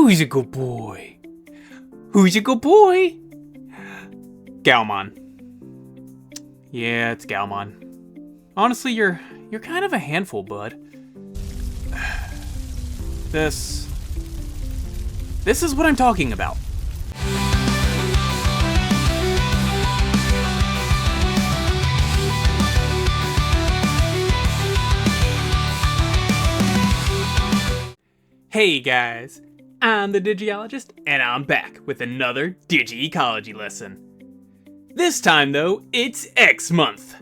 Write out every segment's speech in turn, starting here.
Who's a good boy? Who's a good boy? Galmon. Yeah, it's Galmon. Honestly, you're kind of a handful, bud. This is what I'm talking about. Hey guys, I'm the Digi-ologist, and I'm back with another Digi-ecology lesson. This time though, it's X month.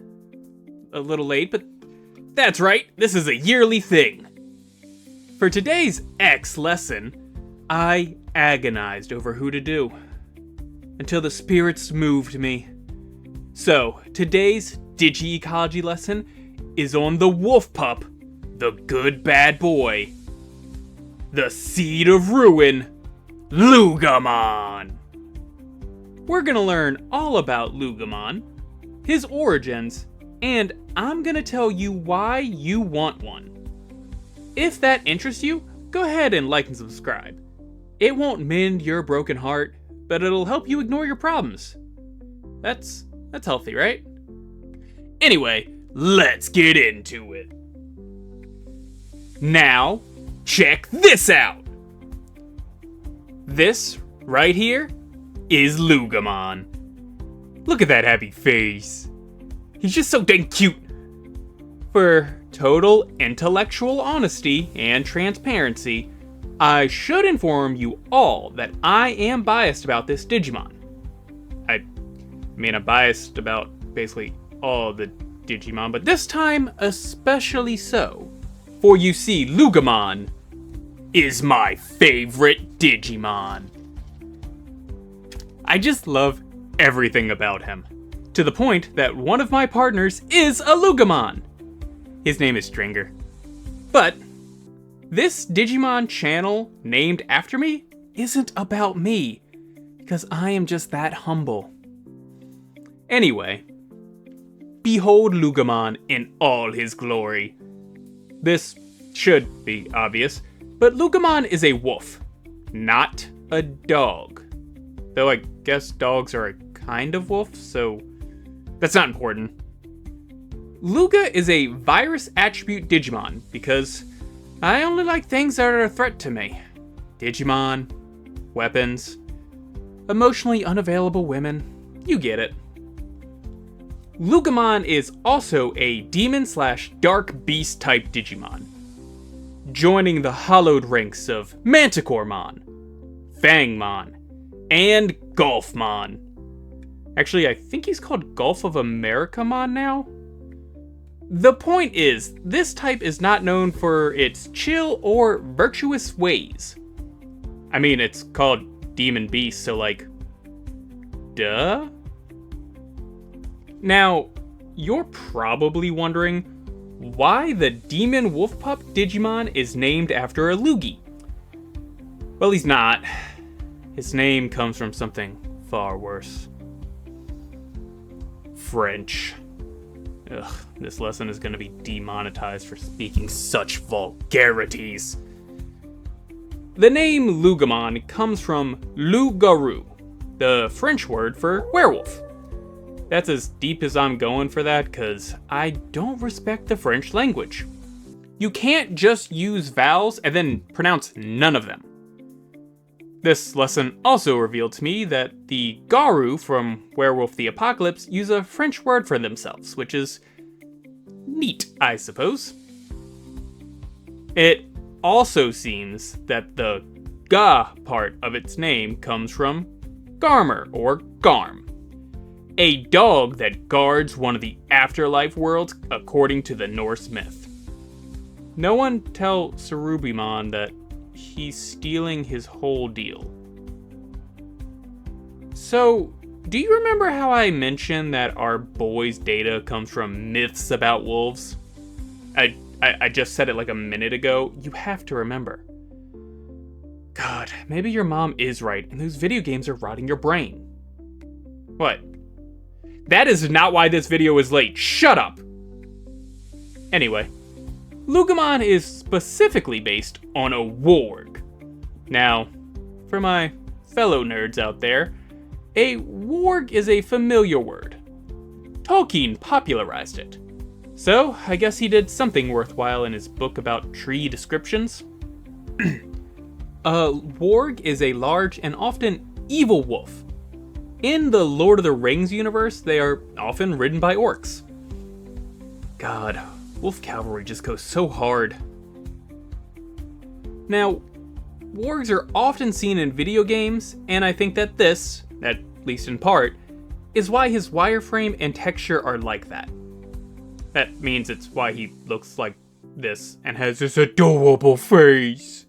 A little late, but that's right, this is a yearly thing. For today's X lesson, I agonized over who to do, until the spirits moved me. So, today's Digi-ecology lesson is on the wolf pup, the good bad boy. The seed of ruin, Lugamon. We're gonna learn all about Lugamon, his origins, and I'm gonna tell you why you want one. If that interests you, go ahead and like and subscribe. It won't mend your broken heart, but it'll help you ignore your problems. That's healthy, right? Anyway, let's get into it. Now, check this out! This, right here, is Lugamon. Look at that happy face. He's just so dang cute. For total intellectual honesty and transparency, I should inform you all that I am biased about this Digimon. I mean, I'm biased about basically all the Digimon, but this time especially so. For you see, Lugamon is my favorite Digimon. I just love everything about him, to the point that one of my partners is a Lugamon. His name is Stringer. But this Digimon channel named after me isn't about me, because I am just that humble. Anyway, behold Lugamon in all his glory. This should be obvious, but Lugamon is a wolf, not a dog. Though I guess dogs are a kind of wolf, so that's not important. Luga is a virus attribute Digimon because I only like things that are a threat to me. Digimon, weapons, emotionally unavailable women, you get it. Lugamon is also a demon/dark beast type Digimon, joining the hallowed ranks of Manticoremon, Fangmon, and Golfmon. Actually, I think he's called Gulf of Americamon now? The point is, this type is not known for its chill or virtuous ways. I mean, it's called Demon Beast, so like, duh? Now, you're probably wondering why the Demon Wolf Pup Digimon is named after a Loogie. Well, he's not. His name comes from something far worse. French. Ugh, this lesson is going to be demonetized for speaking such vulgarities. The name Lugamon comes from loup-garou, the French word for werewolf. That's as deep as I'm going for that, because I don't respect the French language. You can't just use vowels and then pronounce none of them. This lesson also revealed to me that the Garou from Werewolf the Apocalypse use a French word for themselves, which is neat, I suppose. It also seems that the Ga part of its name comes from Garmer or Garm, a dog that guards one of the afterlife worlds according to the Norse myth. No one tell Cerubimon that he's stealing his whole deal. So, do you remember how I mentioned that our boys' data comes from myths about wolves? I just said it like a minute ago. You have to remember. God, maybe your mom is right and those video games are rotting your brain. What? That is not why this video is late. Shut up! Anyway, Lugamon is specifically based on a warg. Now, for my fellow nerds out there, a warg is a familiar word. Tolkien popularized it. So, I guess he did something worthwhile in his book about tree descriptions. A warg is a large and often evil wolf. In the Lord of the Rings universe, they are often ridden by orcs. God, wolf cavalry just goes so hard. Now, wargs are often seen in video games, and I think that this, at least in part, is why his wireframe and texture are like that. That means it's why he looks like this and has this adorable face.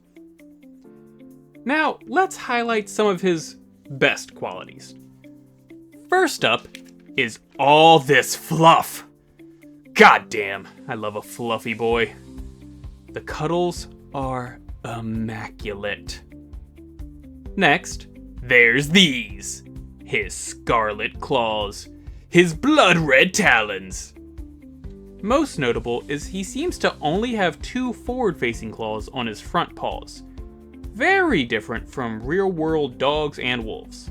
Now, let's highlight some of his best qualities. First up is all this fluff. God damn, I love a fluffy boy. The cuddles are immaculate. Next, there's these. His scarlet claws. His blood-red talons. Most notable is he seems to only have 2 forward-facing claws on his front paws. Very different from real-world dogs and wolves.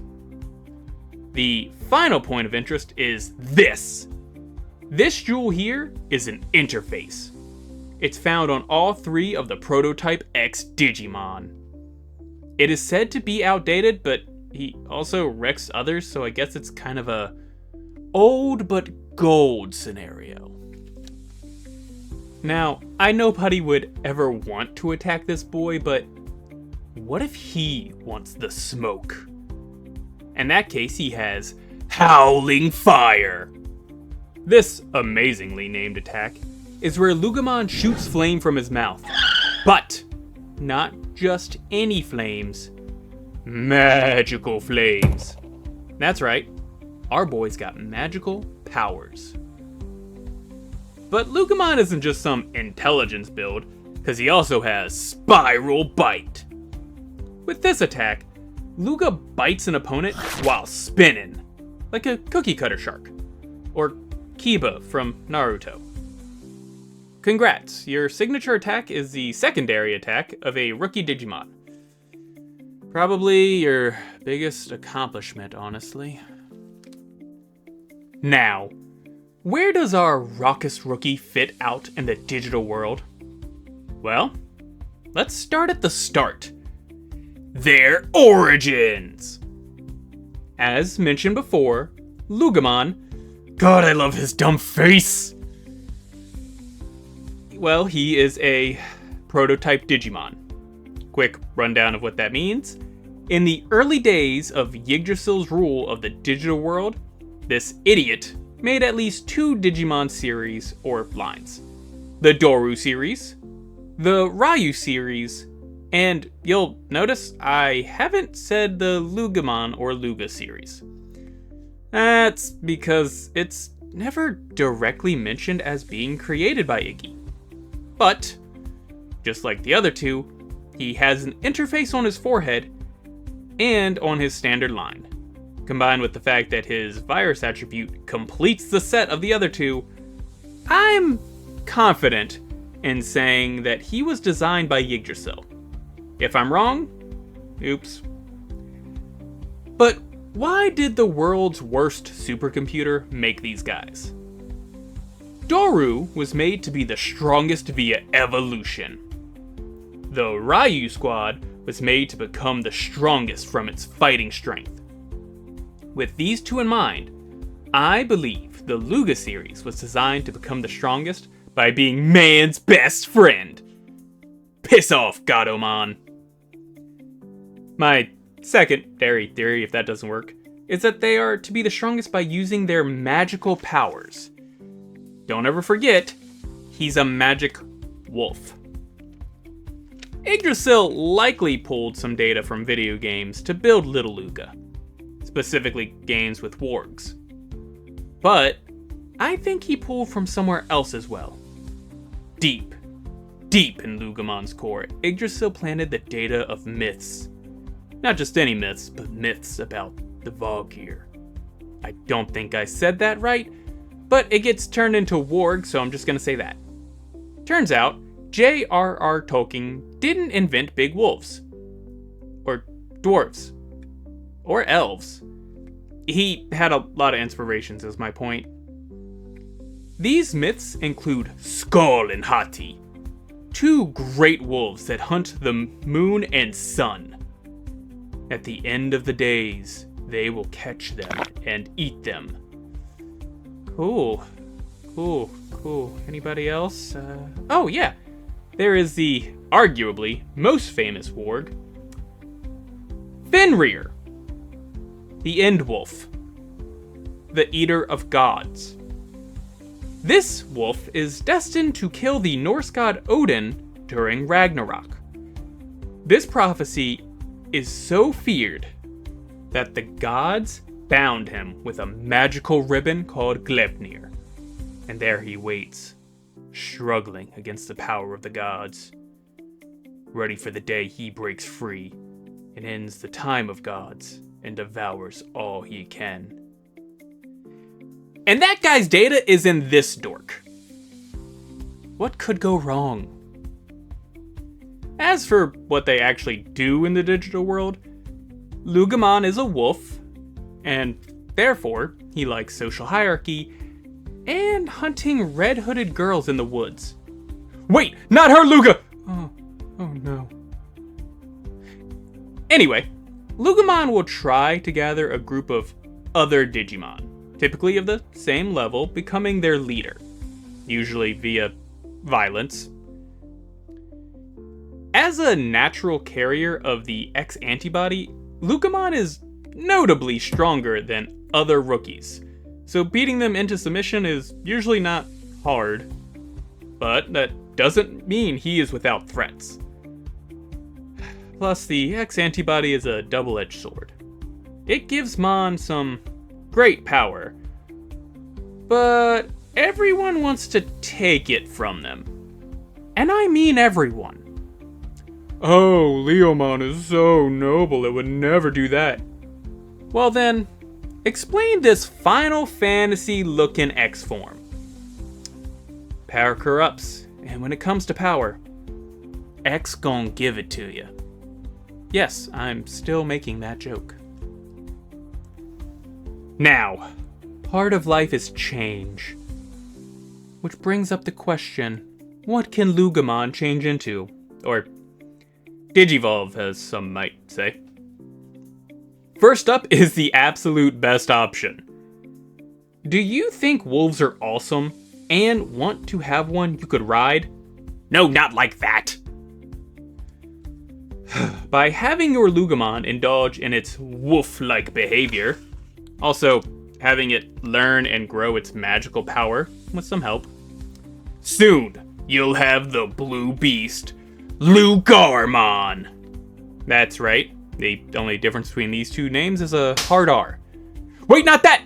The final point of interest is this. This jewel here is an interface. It's found on all 3 of the Prototype X Digimon. It is said to be outdated, but he also wrecks others, so I guess it's kind of a old but gold scenario. Now, I know nobody would ever want to attack this boy, but what if he wants the smoke? In that case, he has Howling Fire. This amazingly named attack is where Lugamon shoots flame from his mouth. But not just any flames. Magical flames. That's right, our boy's got magical powers. But Lugamon isn't just some intelligence build, because he also has Spiral Bite. With this attack, Luga bites an opponent while spinning, like a cookie cutter shark, or Kiba from Naruto. Congrats, your signature attack is the secondary attack of a rookie Digimon. Probably your biggest accomplishment, honestly. Now, where does our raucous rookie fit out in the digital world? Well, let's start at the start. Their origins! As mentioned before, Lugamon, God, I love his dumb face! Well, he is a prototype Digimon. Quick rundown of what that means. In the early days of Yggdrasil's rule of the digital world, this idiot made at least 2 Digimon series or lines. The Doru series, the Ryu series, and you'll notice I haven't said the Lugamon or Luga series. That's because it's never directly mentioned as being created by Iggy. But, just like the other 2, he has an interface on his forehead and on his standard line. Combined with the fact that his virus attribute completes the set of the other 2, I'm confident in saying that he was designed by Yggdrasil. If I'm wrong, oops. But why did the world's worst supercomputer make these guys? Doru was made to be the strongest via evolution. The Ryu squad was made to become the strongest from its fighting strength. With these 2 in mind, I believe the Luga series was designed to become the strongest by being man's best friend. Piss off, Gatomon. My secondary theory, if that doesn't work, is that they are to be the strongest by using their magical powers. Don't ever forget, he's a magic wolf. Yggdrasil likely pulled some data from video games to build Little Luga, specifically games with wargs. But I think he pulled from somewhere else as well. Deep in Lugamon's core, Yggdrasil planted the data of myths. Not just any myths, but myths about the Valkyr. I don't think I said that right, but it gets turned into warg, so I'm just gonna say that. Turns out, J.R.R. Tolkien didn't invent big wolves. Or dwarves. Or elves. He had a lot of inspirations, is my point. These myths include Skull and Hati, two great wolves that hunt the moon and sun. At the end of the days, they will catch them and eat them. Cool. Anybody else? Oh yeah, there is the arguably most famous warg, Fenrir, the End Wolf, the Eater of Gods. This wolf is destined to kill the Norse god Odin during Ragnarok. This prophecy is so feared that the gods bound him with a magical ribbon called Gleipnir, and there he waits, struggling against the power of the gods, ready for the day he breaks free and ends the time of gods and devours all he can. And that guy's data is in this dork. What could go wrong? As for what they actually do in the digital world, Lugamon is a wolf, and therefore he likes social hierarchy and hunting red-hooded girls in the woods. Wait, not her, Luga! Oh no. Anyway, Lugamon will try to gather a group of other Digimon, typically of the same level, becoming their leader, usually via violence. As a natural carrier of the X antibody, Lugamon is notably stronger than other rookies, so beating them into submission is usually not hard, but that doesn't mean he is without threats. Plus, the X antibody is a double-edged sword. It gives Mon some great power, but everyone wants to take it from them. And I mean everyone. Oh, Leomon is so noble, it would never do that. Well then, explain this Final Fantasy looking X form. Power corrupts, and when it comes to power, X gon' give it to you. Yes, I'm still making that joke. Now, part of life is change. Which brings up the question, what can Lugamon change into? Or Digivolve, as some might say. First up is the absolute best option. Do you think wolves are awesome and want to have one you could ride? No, not like that. By having your Lugamon indulge in its wolf-like behavior, also having it learn and grow its magical power with some help, soon you'll have the blue beast, Lugarmon. That's right. The only difference between these two names is a hard R. Wait, not that!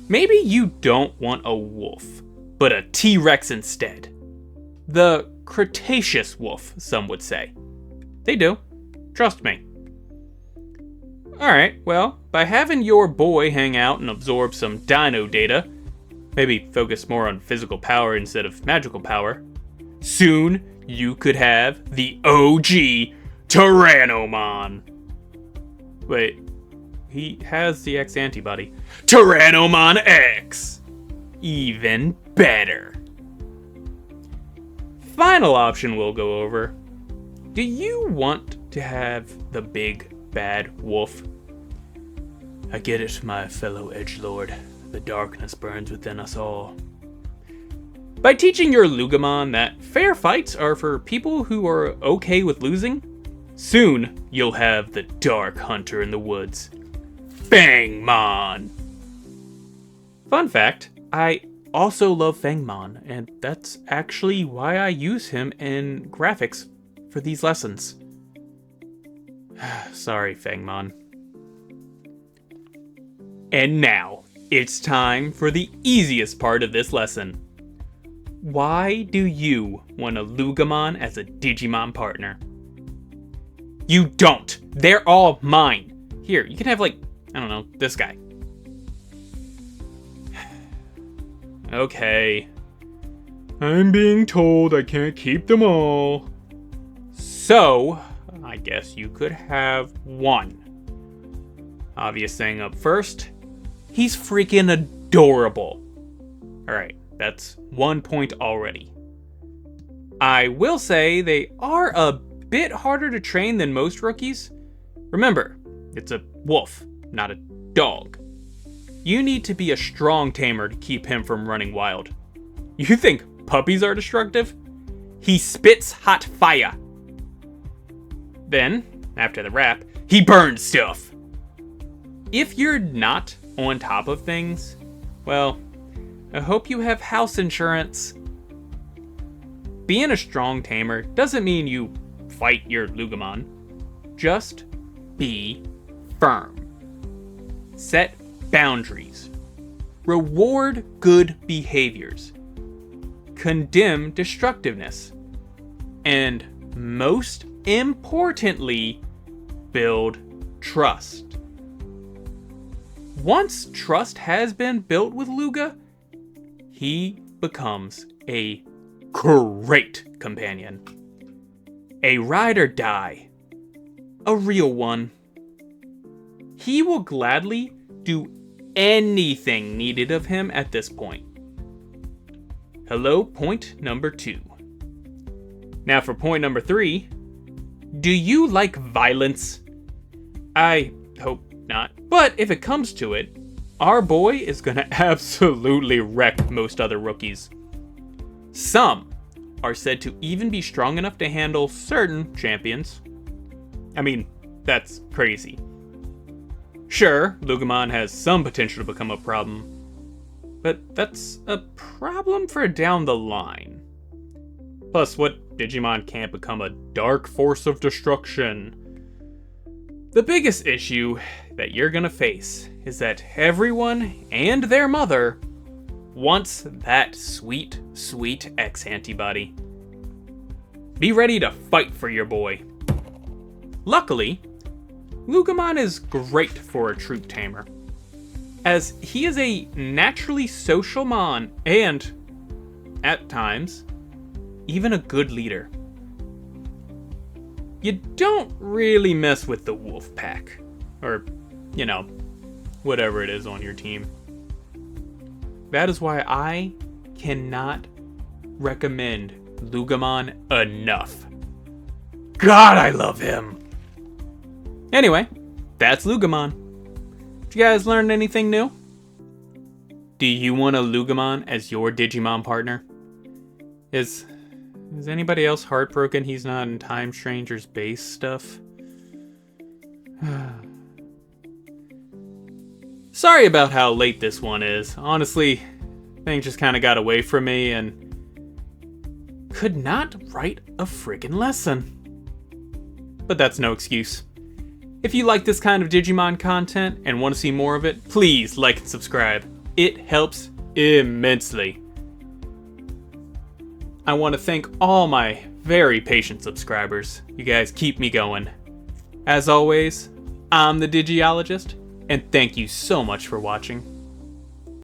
Maybe you don't want a wolf, but a T-Rex instead. The Cretaceous wolf, some would say. They do. Trust me. Alright, well, by having your boy hang out and absorb some dino data, maybe focus more on physical power instead of magical power, soon you could have the OG Tyrannomon. Wait, he has the X antibody. Tyrannomon X! Even better. Final option we'll go over. Do you want to have the big bad wolf? I get it, my fellow edgelord. The darkness burns within us all. By teaching your Lugamon that fair fights are for people who are okay with losing, soon you'll have the dark hunter in the woods, Fangmon. Fun fact, I also love Fangmon, and that's actually why I use him in graphics for these lessons. Sorry, Fangmon. And now, it's time for the easiest part of this lesson. Why do you want a Lugamon as a Digimon partner? You don't! They're all mine! Here, you can have like, I don't know, this guy. Okay. I'm being told I can't keep them all. So, I guess you could have 1. Obvious thing up first, he's freaking adorable. Alright, that's 1 point already. I will say they are a bit harder to train than most rookies. Remember, it's a wolf, not a dog. You need to be a strong tamer to keep him from running wild. You think puppies are destructive? He spits hot fire. Then, after the wrap, he burns stuff. If you're not on top of things, well, I hope you have house insurance. Being a strong tamer doesn't mean you fight your Lugamon. Just be firm. Set boundaries. Reward good behaviors. Condemn destructiveness. And most importantly, build trust. Once trust has been built with Luga, he becomes a great companion. A ride or die. A real one. He will gladly do anything needed of him at this point. Hello, point number 2. Now for point number 3. Do you like violence? I hope not. But if it comes to it, our boy is gonna absolutely wreck most other rookies. Some are said to even be strong enough to handle certain champions. I mean, that's crazy. Sure, Lugamon has some potential to become a problem, but that's a problem for down the line. Plus, what Digimon can't become a dark force of destruction? The biggest issue that you're gonna face is that everyone and their mother wants that sweet, sweet X antibody. Be ready to fight for your boy. Luckily, Lugamon is great for a troop tamer, as he is a naturally social mon and, at times, even a good leader. You don't really mess with the wolf pack, or, whatever it is on your team. That is why I cannot recommend Lugamon enough. God, I love him! Anyway, that's Lugamon. Did you guys learn anything new? Do you want a Lugamon as your Digimon partner? Is anybody else heartbroken he's not in Time Stranger's base stuff? Sorry about how late this one is. Honestly, things just kind of got away from me and could not write a friggin' lesson. But that's no excuse. If you like this kind of Digimon content and want to see more of it, please like and subscribe. It helps immensely. I want to thank all my very patient subscribers. You guys keep me going. As always, I'm the Digi-ologist, and thank you so much for watching.